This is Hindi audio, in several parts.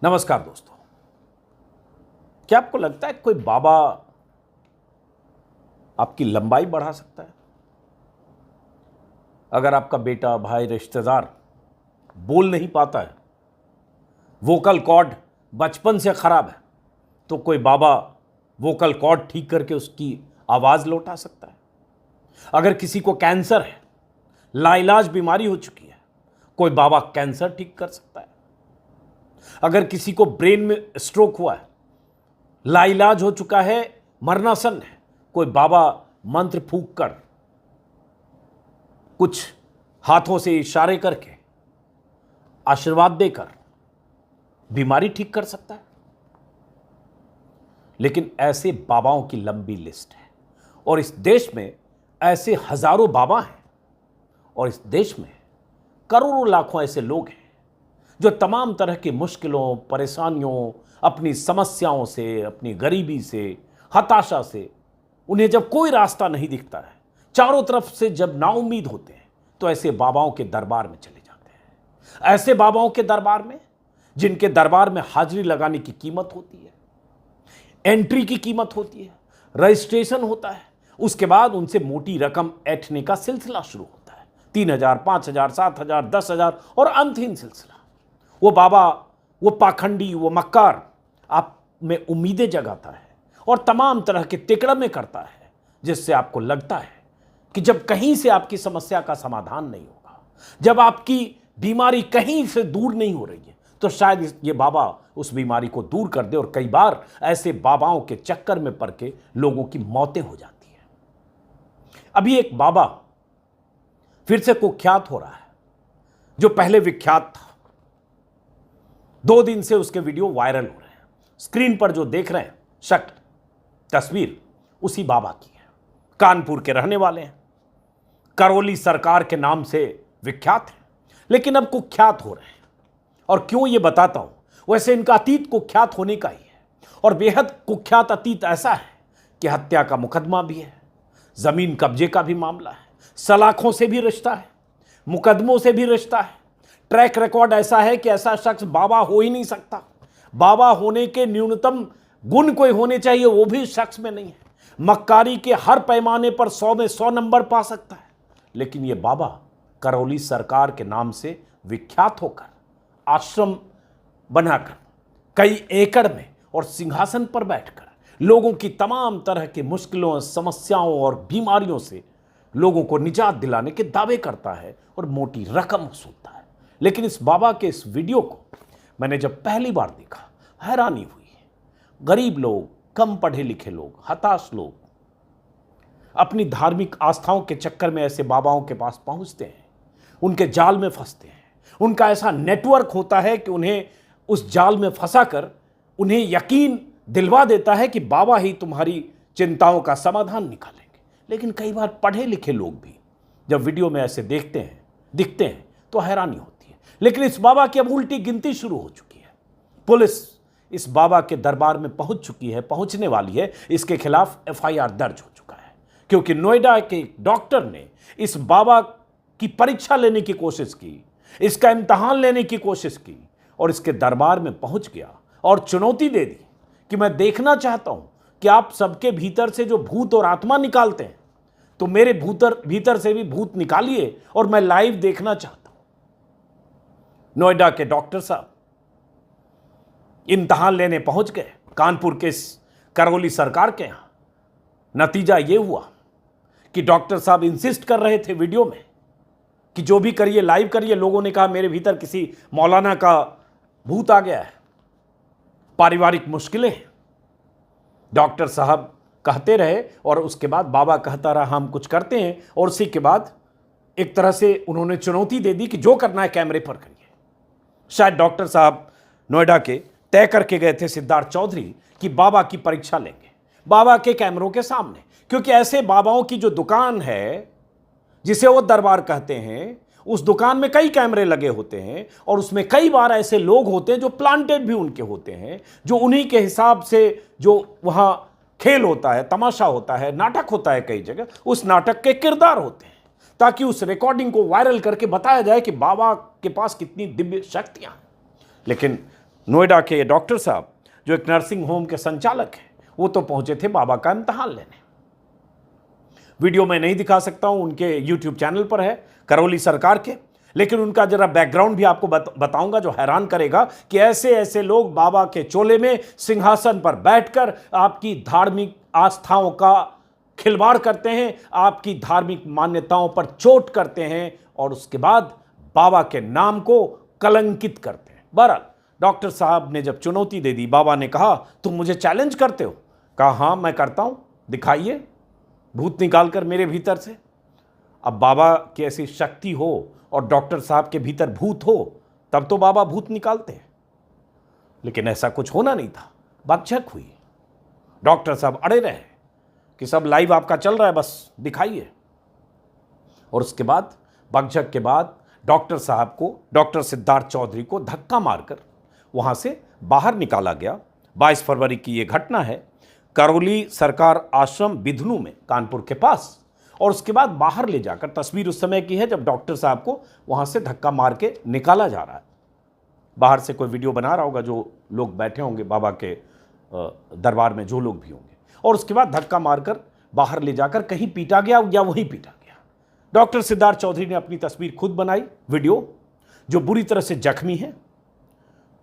नमस्कार दोस्तों। क्या आपको लगता है कोई बाबा आपकी लंबाई बढ़ा सकता है? अगर आपका बेटा, भाई, रिश्तेदार बोल नहीं पाता है, वोकल कॉर्ड बचपन से खराब है, तो कोई बाबा वोकल कॉर्ड ठीक करके उसकी आवाज लौटा सकता है। अगर किसी को कैंसर है, लाइलाज बीमारी हो चुकी है, कोई बाबा कैंसर ठीक कर सकता है। अगर किसी को ब्रेन में स्ट्रोक हुआ है, लाइलाज हो चुका है, मरणासन है, कोई बाबा मंत्र फूंक कर, कुछ हाथों से इशारे करके, आशीर्वाद देकर बीमारी ठीक कर सकता है। लेकिन ऐसे बाबाओं की लंबी लिस्ट है और इस देश में ऐसे हजारों बाबा हैं और इस देश में करोड़ों लाखों ऐसे लोग हैं जो तमाम तरह की मुश्किलों, परेशानियों, अपनी समस्याओं से, अपनी गरीबी से, हताशा से, उन्हें जब कोई रास्ता नहीं दिखता है, चारों तरफ से जब नाउम्मीद होते हैं, तो ऐसे बाबाओं के दरबार में चले जाते हैं। ऐसे बाबाओं के दरबार में, जिनके दरबार में हाजिरी लगाने की कीमत होती है, एंट्री की कीमत होती है, रजिस्ट्रेशन होता है, उसके बाद उनसे मोटी रकम ऐंठने का सिलसिला शुरू होता है। 3,000, 5,000, 7,000, 10,000 और अंतहीन सिलसिला। वो बाबा, वो पाखंडी, वो मक्कार आप में उम्मीदें जगाता है और तमाम तरह के तिकड़मे करता है, जिससे आपको लगता है कि जब कहीं से आपकी समस्या का समाधान नहीं होगा, जब आपकी बीमारी कहीं से दूर नहीं हो रही है, तो शायद ये बाबा उस बीमारी को दूर कर दे। और कई बार ऐसे बाबाओं के चक्कर में पड़ के लोगों की मौतें हो जाती है। अभी एक बाबा फिर से कुख्यात हो रहा है, जो पहले विख्यात था। 2 दिन से उसके वीडियो वायरल हो रहे हैं। स्क्रीन पर जो देख रहे हैं शक्ल, तस्वीर उसी बाबा की है। कानपुर के रहने वाले हैं, करौली सरकार के नाम से विख्यात हैं, लेकिन अब कुख्यात हो रहे हैं। और क्यों ये बताता हूं, वैसे इनका अतीत कुख्यात होने का ही है और बेहद कुख्यात अतीत ऐसा है कि हत्या का मुकदमा भी है, जमीन कब्जे का भी मामला है, सलाखों से भी रिश्ता है, मुकदमों से भी रिश्ता है। ट्रैक रिकॉर्ड ऐसा है कि ऐसा शख्स बाबा हो ही नहीं सकता। बाबा होने के न्यूनतम गुण कोई होने चाहिए, वो भी शख्स में नहीं है। मक्कारी के हर पैमाने पर 100 में 100 नंबर पा सकता है, लेकिन ये बाबा करौली सरकार के नाम से विख्यात होकर, आश्रम बनाकर, कई एकड़ में और सिंहासन पर बैठकर लोगों की तमाम तरह की मुश्किलों, समस्याओं और बीमारियों से लोगों को निजात दिलाने के दावे करता है और मोटी रकम वसूलता है। लेकिन इस बाबा के इस वीडियो को मैंने जब पहली बार देखा, हैरानी हुई। गरीब लोग, कम पढ़े लिखे लोग, हताश लोग अपनी धार्मिक आस्थाओं के चक्कर में ऐसे बाबाओं के पास पहुंचते हैं, उनके जाल में फंसते हैं। उनका ऐसा नेटवर्क होता है कि उन्हें उस जाल में फंसाकर उन्हें यकीन दिलवा देता है कि बाबा ही तुम्हारी चिंताओं का समाधान निकालेंगे। लेकिन कई बार पढ़े लिखे लोग भी जब वीडियो में ऐसे दिखते हैं तो हैरानी होती है। लेकिन इस बाबा की अब उल्टी गिनती शुरू हो चुकी है। पुलिस इस बाबा के दरबार में पहुंच चुकी है, पहुंचने वाली है। इसके खिलाफ एफआईआर दर्ज हो चुका है, क्योंकि नोएडा के डॉक्टर ने इस बाबा की परीक्षा लेने की कोशिश की, इसका इम्तहान लेने की कोशिश की और इसके दरबार में पहुंच गया और चुनौती दे दी कि मैं देखना चाहता हूं कि आप सबके भीतर से जो भूत और आत्मा निकालते हैं, तो मेरे भीतर से भी भूत निकालिए और मैं लाइव देखना चाहता हूं। नोएडा के डॉक्टर साहब इम्तहान लेने पहुंच गए कानपुर के इस करौली सरकार के यहां। नतीजा यह हुआ कि डॉक्टर साहब इंसिस्ट कर रहे थे वीडियो में कि जो भी करिए, लाइव करिए। लोगों ने कहा मेरे भीतर किसी मौलाना का भूत आ गया है, पारिवारिक मुश्किलें हैं। डॉक्टर साहब कहते रहे और उसके बाद बाबा कहता रहा हम कुछ करते हैं, और उसी के बाद एक तरह से उन्होंने चुनौती दे दी कि जो करना है कैमरे पर करिए। शायद डॉक्टर साहब नोएडा के तय करके गए थे सिद्धार्थ चौधरी कि बाबा की परीक्षा लेंगे बाबा के कैमरों के सामने, क्योंकि ऐसे बाबाओं की जो दुकान है, जिसे वो दरबार कहते हैं, उस दुकान में कई कैमरे लगे होते हैं और उसमें कई बार ऐसे लोग होते हैं जो प्लांटेड भी उनके होते हैं, जो उन्हीं के हिसाब से जो वहां खेल होता है, तमाशा होता है, नाटक होता है, कई जगह उस नाटक के किरदार होते हैं, ताकि उस रिकॉर्डिंग को वायरल करके बताया जाए कि बाबा के पास कितनी दिव्य शक्तियां हैं। लेकिन नोएडा के डॉक्टर साहब जो एक नर्सिंग होम के संचालक हैं, वो तो पहुंचे थे बाबा का इम्तहान लेने। वीडियो मैं नहीं दिखा सकता हूं, उनके यूट्यूब चैनल पर है करौली सरकार के, लेकिन उनका जरा बैकग्राउंड भी आपको बताऊंगा जो हैरान करेगा कि ऐसे ऐसे लोग बाबा के चोले में सिंहासन पर बैठकर आपकी धार्मिक आस्थाओं का खिलवाड़ करते हैं, आपकी धार्मिक मान्यताओं पर चोट करते हैं और उसके बाद बाबा के नाम को कलंकित करते हैं। बहरहाल डॉक्टर साहब ने जब चुनौती दे दी, बाबा ने कहा तुम मुझे चैलेंज करते हो? कहा हाँ मैं करता हूं, दिखाइए भूत निकाल कर मेरे भीतर से। अब बाबा की ऐसी शक्ति हो और डॉक्टर साहब के भीतर भूत हो तब तो बाबा भूत निकालते हैं, लेकिन ऐसा कुछ होना नहीं था। बकझक हुई, डॉक्टर साहब अड़े रहे कि सब लाइव आपका चल रहा है, बस दिखाइए। और उसके बाद बकझक के बाद डॉक्टर साहब को, डॉक्टर सिद्धार्थ चौधरी को धक्का मारकर वहां से बाहर निकाला गया। 22 फरवरी की यह घटना है, करौली सरकार आश्रम बिधनू में, कानपुर के पास। और उसके बाद बाहर ले जाकर, तस्वीर उस समय की है जब डॉक्टर साहब को वहां से धक्का मार के निकाला जा रहा है। बाहर से कोई वीडियो बना रहा होगा, जो लोग बैठे होंगे बाबा के दरबार में, जो लोग भी होंगे। और उसके बाद धक्का मारकर बाहर ले जाकर कहीं पीटा गया या वहीं पीटा गया। डॉक्टर सिद्धार्थ चौधरी ने अपनी तस्वीर खुद बनाई, वीडियो, जो बुरी तरह से जख्मी है,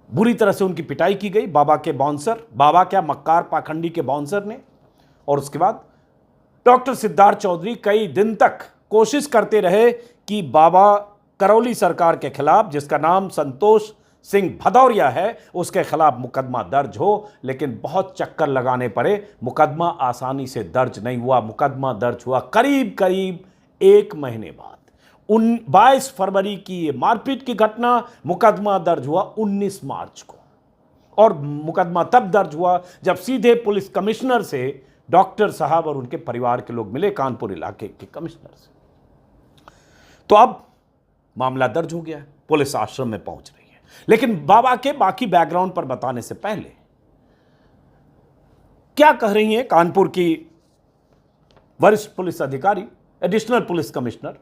बुरी तरह से उनकी पिटाई की गई बाबा के बाउंसर, बाबा क्या मक्कार पाखंडी के बाउंसर ने। और उसके बाद डॉक्टर सिद्धार्थ चौधरी कई दिन तक कोशिश करते रहे कि बाबा करौली सरकार के खिलाफ, जिसका नाम संतोष सिंह भदौरिया है, उसके खिलाफ मुकदमा दर्ज हो, लेकिन बहुत चक्कर लगाने पड़े। मुकदमा आसानी से दर्ज नहीं हुआ। मुकदमा दर्ज हुआ करीब करीब 1 महीने बाद। 22 फरवरी की ये मारपीट की घटना, मुकदमा दर्ज हुआ 19 मार्च को। और मुकदमा तब दर्ज हुआ जब सीधे पुलिस कमिश्नर से डॉक्टर साहब और उनके परिवार के लोग मिले, कानपुर इलाके के कमिश्नर से। तो अब मामला दर्ज हो गया है, पुलिस आश्रम में पहुंच रही है। लेकिन बाबा के बाकी बैकग्राउंड पर बताने से पहले क्या कह रही हैं कानपुर की वरिष्ठ पुलिस अधिकारी, एडिशनल पुलिस कमिश्नर,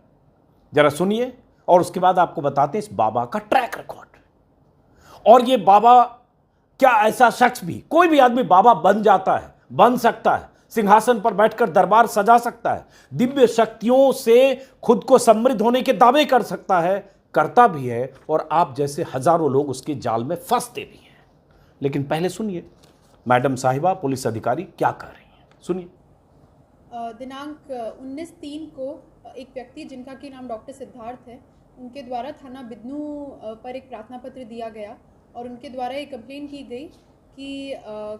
जरा सुनिए। और उसके बाद आपको बताते हैं इस बाबा का ट्रैक रिकॉर्ड। और ये बाबा, क्या ऐसा शख्स भी, कोई भी आदमी बाबा बन जाता है, बन सकता है, सिंहासन पर बैठकर दरबार सजा सकता है, दिव्य शक्तियों से खुद को समृद्ध होने के दावे कर सकता है, करता भी है, और आप जैसे हजारों लोग उसके जाल में फंसते भी हैं। लेकिन पहले सुनिए मैडम साहिबा, पुलिस अधिकारी क्या कर रही हैं, सुनिए। दिनांक 19/3 को एक व्यक्ति जिनका कि नाम डॉक्टर सिद्धार्थ है, उनके द्वारा थाना बिदनू पर एक प्रार्थना पत्र दिया गया और उनके द्वारा एक कंप्लेन की गई कि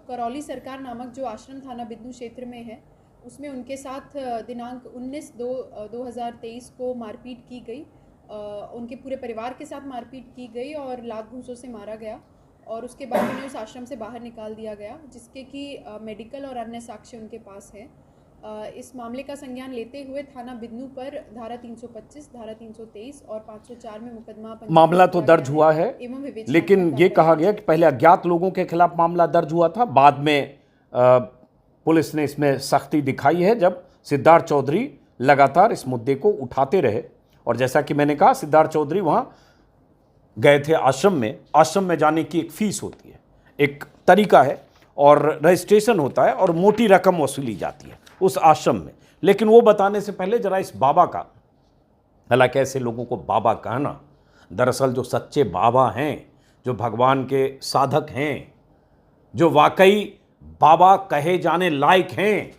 करौली सरकार नामक जो आश्रम थाना बिदनू क्षेत्र में है, उसमें उनके साथ दिनांक 19/2/2023 को मारपीट की गई। उनके पूरे परिवार के साथ मारपीट की गई और लात घूंसों से मारा गया और उसके बाद उन्हें उस आश्रम से बाहर निकाल दिया गया, जिसके कि मेडिकल और अन्य साक्ष्य उनके पास है। इस मामले का संज्ञान लेते हुए थाना बिदनू पर धारा 325, धारा 323 और 504 में मुकदमा मामला तो दर्ज हुआ है, लेकिन ये कहा गया कि पहले अज्ञात लोगों के खिलाफ मामला दर्ज हुआ था, बाद में पुलिस ने इसमें सख्ती दिखाई है जब सिद्धार्थ चौधरी लगातार इस मुद्दे को उठाते रहे। और जैसा कि मैंने कहा, सिद्धार्थ चौधरी वहाँ गए थे आश्रम में। आश्रम में जाने की एक फीस होती है, एक तरीका है, और रजिस्ट्रेशन होता है और मोटी रकम वसूली जाती है उस आश्रम में। लेकिन वो बताने से पहले जरा इस बाबा का, हालांकि ऐसे लोगों को बाबा कहना, दरअसल जो सच्चे बाबा हैं, जो भगवान के साधक हैं, जो वाकई बाबा कहे जाने लायक हैं,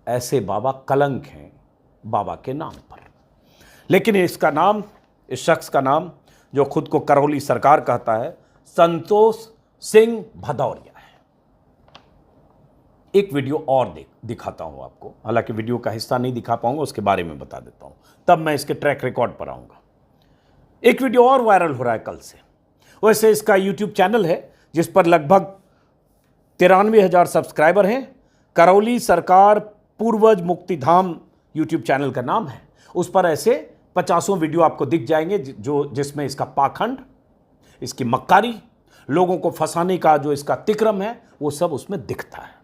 ऐसे बाबा कलंक हैं बाबा के नाम पर। लेकिन इसका नाम, इस शख्स का नाम जो खुद को करौली सरकार कहता है, संतोष सिंह भदौरिया है। एक वीडियो और दिखाता हूं आपको, हालांकि वीडियो का हिस्सा नहीं दिखा पाऊंगा, उसके बारे में बता देता हूं, तब मैं इसके ट्रैक रिकॉर्ड पर आऊंगा। एक वीडियो और वायरल हो रहा है कल से। वैसे इसका यूट्यूब चैनल है जिस पर लगभग 93,000 सब्सक्राइबर हैं। करौली सरकार पूर्वज मुक्तिधाम यूट्यूब चैनल का नाम है। उस पर ऐसे 50 वीडियो आपको दिख जाएंगे जिसमें इसका पाखंड, इसकी मक्कारी, लोगों को फंसाने का जो इसका तिक्रम है, वो सब उसमें दिखता है।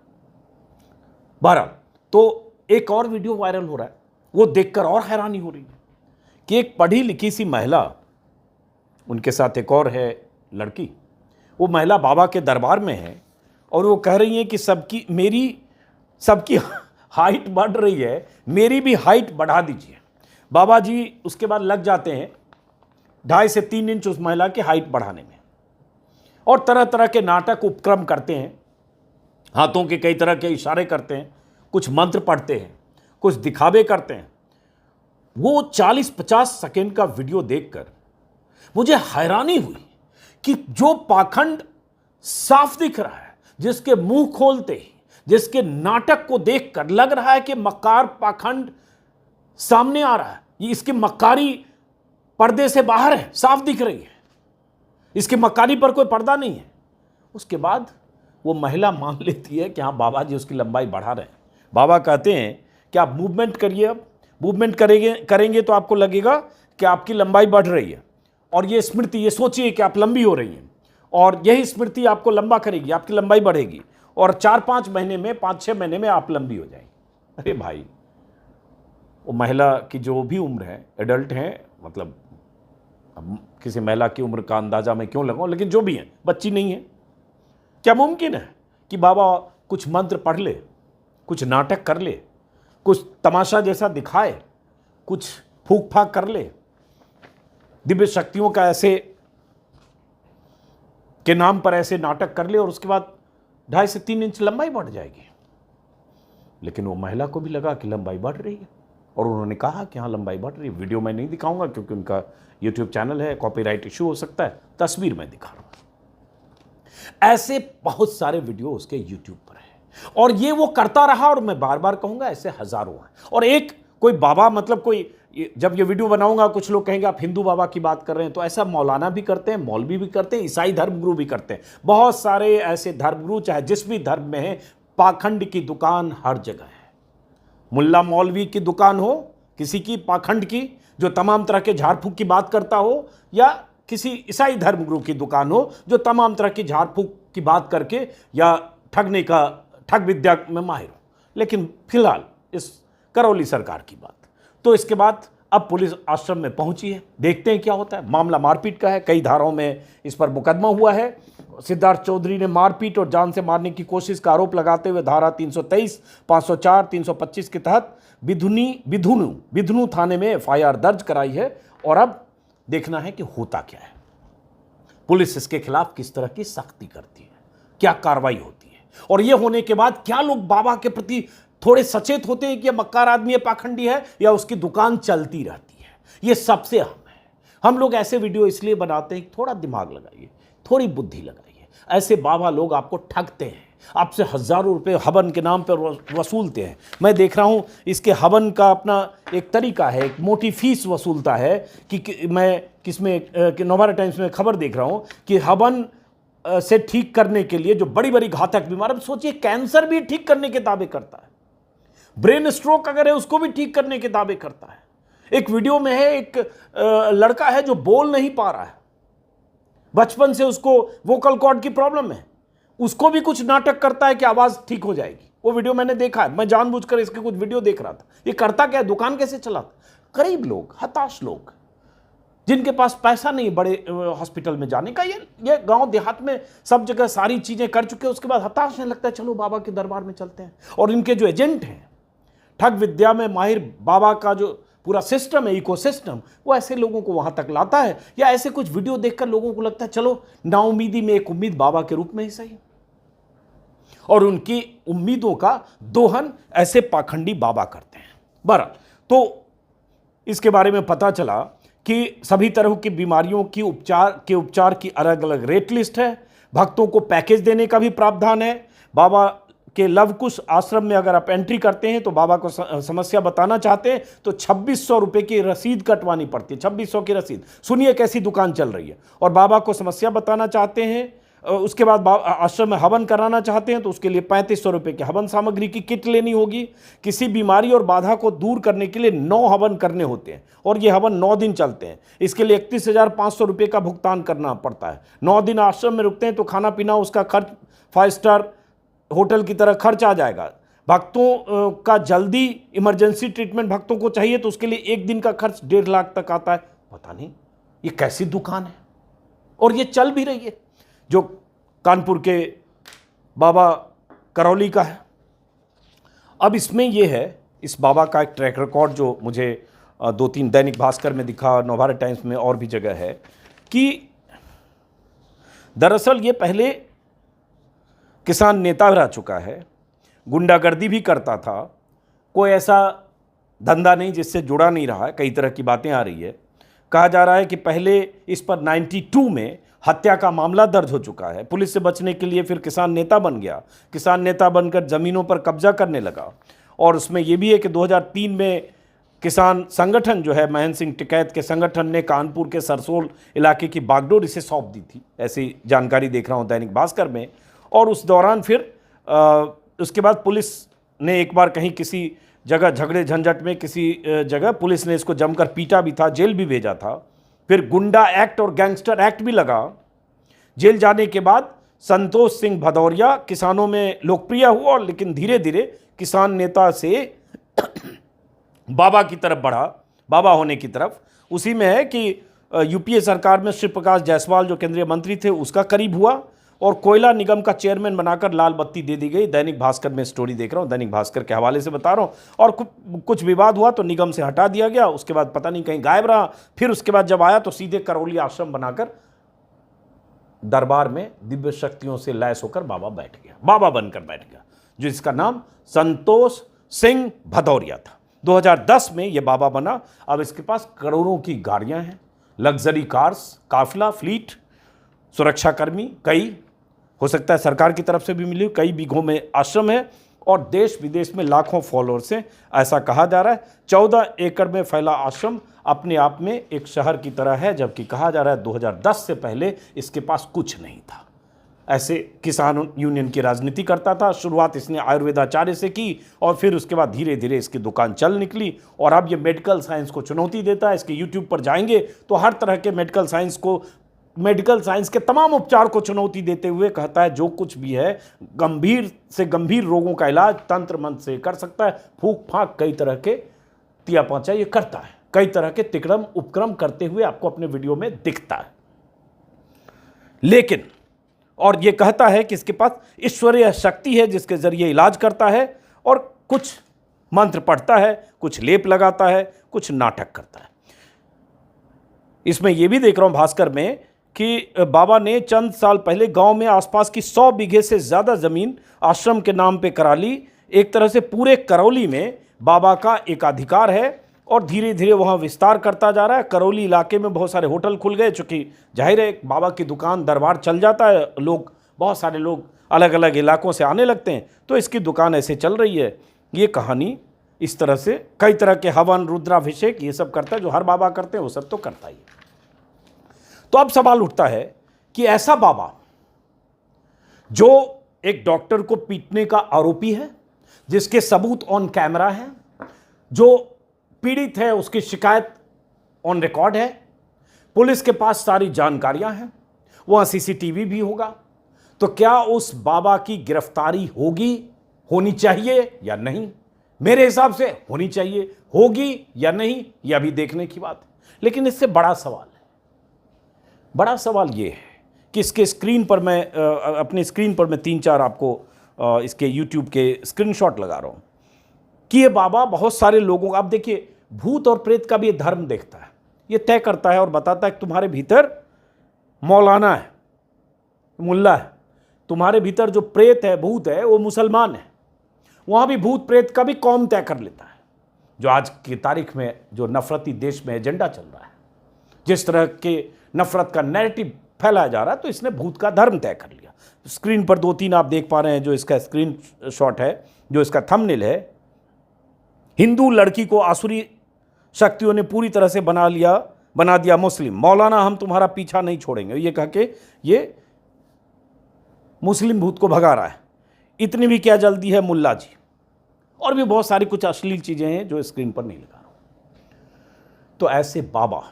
बहरहाल, तो एक और वीडियो वायरल हो रहा है, वो देखकर और हैरानी हो रही है कि एक पढ़ी लिखी सी महिला, उनके साथ एक और है लड़की, वो महिला बाबा के दरबार में है और वो कह रही है कि सबकी हाइट बढ़ रही है, मेरी भी हाइट बढ़ा दीजिए। बाबा जी उसके बाद लग जाते हैं 2.5 से 3 इंच उस महिला की हाइट बढ़ाने में, और तरह तरह के नाटक उपक्रम करते हैं, हाथों के कई तरह के इशारे करते हैं, कुछ मंत्र पढ़ते हैं, कुछ दिखावे करते हैं। वो 40-50 सेकेंड का वीडियो देखकर मुझे हैरानी हुई कि जो पाखंड साफ दिख रहा है, जिसके मुंह खोलते ही, जिसके नाटक को देखकर लग रहा है कि मक्कार पाखंड सामने आ रहा है, ये इसकी मक्कारी पर्दे से बाहर है, साफ दिख रही है, इसकी मक्कारी पर कोई पर्दा नहीं है। उसके बाद वो महिला मान लेती है कि हाँ बाबा जी उसकी लंबाई बढ़ा रहे हैं। बाबा कहते हैं कि आप मूवमेंट करिए, अब मूवमेंट करेंगे तो आपको लगेगा कि आपकी लंबाई बढ़ रही है, और ये स्मृति, ये सोचिए कि आप लंबी हो रही हैं, और यही स्मृति आपको लंबा करेगी, आपकी लंबाई बढ़ेगी, और 4-5 महीने में, 5-6 महीने में आप लंबी हो जाएंगी। अरे भाई, वो महिला की जो भी उम्र है, एडल्ट हैं, मतलब अब किसी महिला की उम्र का अंदाजा मैं क्यों लगाऊं, लेकिन जो भी है, बच्ची नहीं है। क्या मुमकिन है कि बाबा कुछ मंत्र पढ़ ले, कुछ नाटक कर ले, कुछ तमाशा जैसा दिखाए, कुछ फूक फाक कर ले, दिव्य शक्तियों का ऐसे के नाम पर ऐसे नाटक कर ले, और उसके बाद 2.5 से 3 इंच लंबाई बढ़ जाएगी? लेकिन वो महिला को भी लगा कि लंबाई बढ़ रही है, और उन्होंने कहा कि हाँ लंबाई बढ़ रही है। वीडियो मैं नहीं दिखाऊंगा क्योंकि उनका यूट्यूब चैनल है, कॉपीराइट इशू हो सकता है, तस्वीर मैं दिखा रहा हूं। ऐसे बहुत सारे वीडियो उसके यूट्यूब पर है, और ये वो करता रहा, और मैं बार बार कहूंगा ऐसे हजारों हैं। और एक कोई बाबा, मतलब कोई, जब ये वीडियो बनाऊंगा कुछ लोग कहेंगे आप हिंदू बाबा की बात कर रहे हैं, तो ऐसा मौलाना भी करते हैं, मौलवी भी करते हैं, ईसाई धर्मगुरु भी करते हैं। बहुत सारे ऐसे धर्मगुरु चाहे जिस भी धर्म में है, पाखंड की दुकान हर जगह है। मुल्ला मौलवी की दुकान हो, किसी की पाखंड की, जो तमाम तरह के झाड़ फूक की बात करता हो, या किसी ईसाई धर्मगुरु की दुकान हो जो तमाम तरह की झाड़ फूक की बात करके या ठग विद्या में माहिर हो। लेकिन फिलहाल इस करौली सरकार की बात, तो इसके बाद अब पुलिस आश्रम में पहुंची है, देखते हैं क्या होता है। मामला मारपीट का है, कई धाराओं में इस पर मुकदमा हुआ है। सिद्धार्थ चौधरी ने मारपीट और जान से मारने की कोशिश का आरोप लगाते हुए धारा 323, 504, 325 के तहत बिधुनु थाने में एफआईआर दर्ज कराई है, और अब देखना है कि होता क्या है। पुलिस इसके खिलाफ किस तरह की सख्ती करती है, क्या कार्रवाई होती है, और यह होने के बाद क्या लोग बाबा के प्रति थोड़े सचेत होते हैं कि यह मक्कार आदमी है, पाखंडी है, या उसकी दुकान चलती रहती है। यह सबसे अहम है। हम लोग ऐसे वीडियो इसलिए बनाते हैं कि थोड़ा दिमाग लगाइए, थोड़ी बुद्धि लगाइए। ऐसे बाबा लोग आपको ठगते हैं, आपसे हजारों रुपए हवन के नाम पर वसूलते हैं। मैं देख रहा हूं इसके हवन का अपना एक तरीका है, एक मोटी फीस वसूलता है कि मैं कि नवभारत टाइम्स में खबर देख रहा हूं कि हवन से ठीक करने के लिए जो बड़ी बड़ी घातक बीमारी, सोचिए कैंसर भी ठीक करने के दावे करता है, ब्रेन स्ट्रोक अगर है उसको भी ठीक करने के दावे करता है। एक वीडियो में है, एक लड़का है जो बोल नहीं पा रहा है, बचपन से उसको वोकल कॉर्ड की प्रॉब्लम है, उसको भी कुछ नाटक करता है कि आवाज ठीक हो जाएगी। वो वीडियो मैंने देखा है, मैं जानबूझकर इसके कुछ वीडियो देख रहा था। ये करता क्या है, दुकान कैसे चलाता? गरीब लोग, हताश लोग, जिनके पास पैसा नहीं बड़े हॉस्पिटल में जाने का, ये गांव देहात में सब जगह सारी चीजें कर चुके, उसके बाद हताश नहीं लगता है, चलो बाबा के दरबार में चलते हैं। और इनके जो एजेंट हैं, ठग विद्या में माहिर बाबा का जो पूरा सिस्टम है, इकोसिस्टम, वो ऐसे लोगों को वहां तक लाता है, या ऐसे कुछ वीडियो देखकर लोगों को लगता है चलो नाउमीदी में एक उम्मीद बाबा के रूप में ही सही, और उनकी उम्मीदों का दोहन ऐसे पाखंडी बाबा करते हैं। बहरहाल, तो इसके बारे में पता चला कि सभी तरह की बीमारियों की उपचार की अलग अलग रेट लिस्ट है। भक्तों को पैकेज देने का भी प्रावधान है। बाबा के लवकुश आश्रम में अगर आप एंट्री करते हैं तो बाबा को समस्या बताना चाहते हैं तो 2600 रुपये की रसीद कटवानी पड़ती है। 2600 की रसीद, सुनिए कैसी दुकान चल रही है। और बाबा को समस्या बताना चाहते हैं, उसके बाद आश्रम में हवन कराना चाहते हैं तो उसके लिए 3500 रुपये की हवन सामग्री की किट लेनी होगी। किसी बीमारी और बाधा को दूर करने के लिए 9 हवन करने होते हैं, और ये हवन 9 दिन चलते हैं। इसके लिए 31,500 रुपये का भुगतान करना पड़ता है। 9 दिन आश्रम में रुकते हैं तो खाना पीना उसका खर्च 5 स्टार होटल की तरह खर्च आ जाएगा। भक्तों का जल्दी इमरजेंसी ट्रीटमेंट भक्तों को चाहिए तो उसके लिए 1 दिन का खर्च 1.5 लाख तक आता है। पता नहीं ये कैसी दुकान है, और ये चल भी रही है। जो कानपुर के बाबा करौली का है। अब इसमें यह है, इस बाबा का एक ट्रैक रिकॉर्ड जो मुझे 2-3 दैनिक भास्कर में दिखा, नवभारत टाइम्स में और भी जगह है, कि दरअसल ये पहले किसान नेता रह चुका है, गुंडागर्दी भी करता था, कोई ऐसा धंधा नहीं जिससे जुड़ा नहीं रहा है, कई तरह की बातें आ रही है। कहा जा रहा है कि पहले इस पर 92 में हत्या का मामला दर्ज हो चुका है। पुलिस से बचने के लिए फिर किसान नेता बन गया, किसान नेता बनकर ज़मीनों पर कब्जा करने लगा। और उसमें यह भी है कि 2003 में किसान संगठन जो है, महेंद्र सिंह टिकैत के संगठन ने कानपुर के सरसोल इलाके की बागडोर इसे सौंप दी थी, ऐसी जानकारी देख रहा हूँ दैनिक भास्कर में। और उस दौरान फिर उसके बाद पुलिस ने एक बार कहीं किसी जगह झगड़े झंझट में किसी जगह पुलिस ने इसको जमकर पीटा भी था, जेल भी भेजा था। फिर गुंडा एक्ट और गैंगस्टर एक्ट भी लगा। जेल जाने के बाद संतोष सिंह भदौरिया किसानों में लोकप्रिय हुआ, लेकिन धीरे धीरे किसान नेता से बाबा की तरफ बढ़ा, बाबा होने की तरफ। उसी में है कि यूपीए सरकार में शिव प्रकाश जायसवाल जो केंद्रीय मंत्री थे उसका करीब हुआ और कोयला निगम का चेयरमैन बनाकर लाल बत्ती दे दी गई। दैनिक भास्कर में स्टोरी देख रहा हूँ, दैनिक भास्कर के हवाले से बता रहा हूँ। और कुछ विवाद हुआ तो निगम से हटा दिया गया, उसके बाद पता नहीं कहीं गायब रहा। फिर उसके बाद जब आया तो सीधे करौली आश्रम बनाकर दरबार में दिव्य शक्तियों से लैस होकर बाबा बैठ गया, बाबा बनकर बैठ गया, जो इसका नाम संतोष सिंह भदौरिया था। 2010 में ये बाबा बना। अब इसके पास करोड़ों की गाड़ियां हैं, लग्जरी कार्स, काफिला, फ्लीट, सुरक्षाकर्मी, कई हो सकता है सरकार की तरफ से भी मिली, कई बीघों में आश्रम है और देश विदेश में लाखों फॉलोअर्स हैं, ऐसा कहा जा रहा है। 14 एकड़ में फैला आश्रम अपने आप में एक शहर की तरह है, जबकि कहा जा रहा है 2010 से पहले इसके पास कुछ नहीं था। ऐसे किसान यूनियन की राजनीति करता था। शुरुआत इसने आयुर्वेदाचार्य से की और फिर उसके बाद धीरे धीरे इसकी दुकान चल निकली और अब ये मेडिकल साइंस को चुनौती देता है। इसके यूट्यूब पर जाएंगे तो हर तरह के मेडिकल साइंस के तमाम उपचार को चुनौती देते हुए कहता है जो कुछ भी है गंभीर से गंभीर रोगों का इलाज तंत्र मंत्र से कर सकता है। फूक फाक कई तरह के तिया पाचा ये करता है, कई तरह के तिक्रम उपक्रम करते हुए आपको अपने वीडियो में दिखता है। लेकिन और ये कहता है कि इसके पास ईश्वरीय शक्ति है जिसके जरिए इलाज करता है और कुछ मंत्र पढ़ता है, कुछ लेप लगाता है, कुछ नाटक करता है। इसमें यह भी देख रहा हूं भास्कर में कि बाबा ने चंद साल पहले गांव में आसपास की 100 बीघे से ज़्यादा ज़मीन आश्रम के नाम पे करा ली। एक तरह से पूरे करौली में बाबा का एकाधिकार है और धीरे धीरे वहाँ विस्तार करता जा रहा है। करौली इलाके में बहुत सारे होटल खुल गए, चूँकि जाहिर है बाबा की दुकान दरबार चल जाता है, बहुत सारे लोग अलग अलग इलाकों से आने लगते हैं, तो इसकी दुकान ऐसे चल रही है। ये कहानी इस तरह से कई तरह के हवन, रुद्राभिषेक ये सब करता है, जो हर बाबा करते हैं वो सब तो करता ही है। तो अब सवाल उठता है कि ऐसा बाबा जो एक डॉक्टर को पीटने का आरोपी है, जिसके सबूत ऑन कैमरा हैं, जो पीड़ित है उसकी शिकायत ऑन रिकॉर्ड है, पुलिस के पास सारी जानकारियां हैं, वहां सीसीटीवी भी होगा, तो क्या उस बाबा की गिरफ्तारी होनी चाहिए या नहीं? मेरे हिसाब से होनी चाहिए। होगी या नहीं यह भी देखने की बात है। लेकिन इससे बड़ा सवाल यह है कि इसके स्क्रीन पर मैं अपनी स्क्रीन पर मैं 3-4 आपको इसके यूट्यूब के स्क्रीनशॉट लगा रहा हूं कि ये बाबा बहुत सारे लोगों का, आप देखिए भूत और प्रेत का भी ये धर्म देखता है, ये तय करता है और बताता है कि तुम्हारे भीतर मौलाना है, मुल्ला है, तुम्हारे भीतर जो प्रेत है, भूत है, वो मुसलमान है। वहाँ भी भूत प्रेत का भी कौम तय कर लेता है। जो आज की तारीख में जो नफरती देश में एजेंडा चल रहा है, जिस तरह के नफरत का नैरेटिव फैलाया जा रहा है, तो इसने भूत का धर्म तय कर लिया। स्क्रीन पर 2-3 आप देख पा रहे हैं, जो इसका स्क्रीन शॉट है, जो इसका थंबनेल है। हिंदू लड़की को आसुरी शक्तियों ने पूरी तरह से बना दिया मुस्लिम। मौलाना हम तुम्हारा पीछा नहीं छोड़ेंगे, ये कह के ये मुस्लिम भूत को भगा रहा है। इतनी भी क्या जल्दी है मुल्ला जी, और भी बहुत सारी कुछ अश्लील चीजें हैं जो स्क्रीन पर नहीं लगा रहा हूं। तो ऐसे बाबा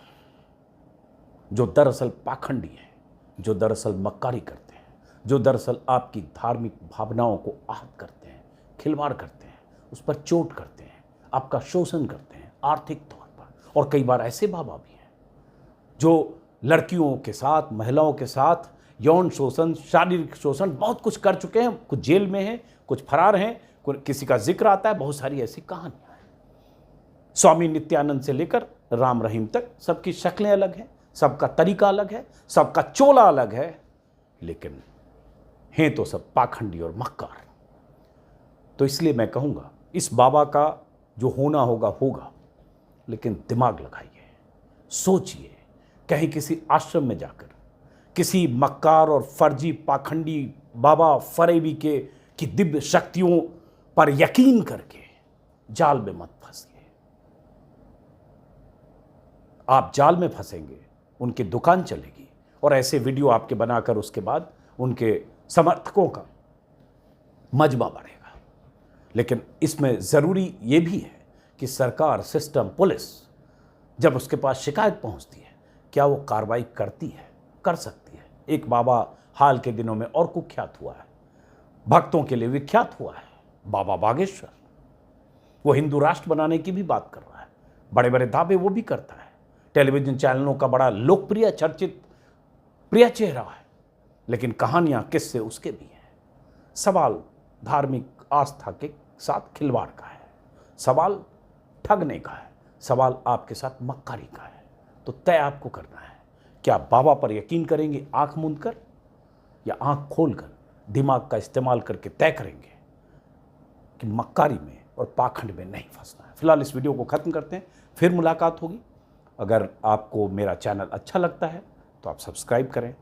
जो दरअसल पाखंडी हैं, जो दरअसल मक्कारी करते हैं, जो दरअसल आपकी धार्मिक भावनाओं को आहत करते हैं, खिलवाड़ करते हैं, उस पर चोट करते हैं, आपका शोषण करते हैं आर्थिक तौर पर। और कई बार ऐसे बाबा भी हैं जो लड़कियों के साथ, महिलाओं के साथ यौन शोषण, शारीरिक शोषण, बहुत कुछ कर चुके हैं। कुछ जेल में हैं, कुछ फरार हैं, किसी का जिक्र आता है। बहुत सारी ऐसी कहानियां हैं। स्वामी नित्यानंद से लेकर राम रहीम तक सबकी शक्लें अलग हैं, सबका तरीका अलग है, सबका चोला अलग है, लेकिन हैं तो सब पाखंडी और मक्कार। तो इसलिए मैं कहूँगा, इस बाबा का जो होना होगा होगा, लेकिन दिमाग लगाइए, सोचिए, कहीं किसी आश्रम में जाकर किसी मक्कार और फर्जी पाखंडी बाबा फरेबी की दिव्य शक्तियों पर यकीन करके जाल में मत फंसिए। आप जाल में फंसेंगे, उनकी दुकान चलेगी और ऐसे वीडियो आपके बनाकर उसके बाद उनके समर्थकों का मजमा बढ़ेगा। लेकिन इसमें ज़रूरी ये भी है कि सरकार, सिस्टम, पुलिस जब उसके पास शिकायत पहुंचती है, क्या वो कार्रवाई करती है? कर सकती है। एक बाबा हाल के दिनों में और कुख्यात हुआ है, भक्तों के लिए विख्यात हुआ है, बाबा बागेश्वर। वो हिंदू राष्ट्र बनाने की भी बात कर रहा है, बड़े बड़े दावे वो भी करता है, टेलीविजन चैनलों का बड़ा लोकप्रिय, चर्चित, प्रिय चेहरा है, लेकिन कहानियां, किस्से उसके भी हैं। सवाल धार्मिक आस्था के साथ खिलवाड़ का है, सवाल ठगने का है, सवाल आपके साथ मक्कारी का है। तो तय आपको करना है, क्या बाबा पर यकीन करेंगे आंख मूंद कर, या आंख खोलकर दिमाग का इस्तेमाल करके तय करेंगे कि मक्कारी में और पाखंड में नहीं फंसना है। फिलहाल इस वीडियो को खत्म करते हैं, फिर मुलाकात होगी। अगर आपको मेरा चैनल अच्छा लगता है तो आप सब्सक्राइब करें,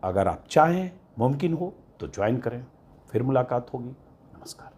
अगर आप चाहें, मुमकिन हो तो ज्वाइन करें। फिर मुलाकात होगी। नमस्कार।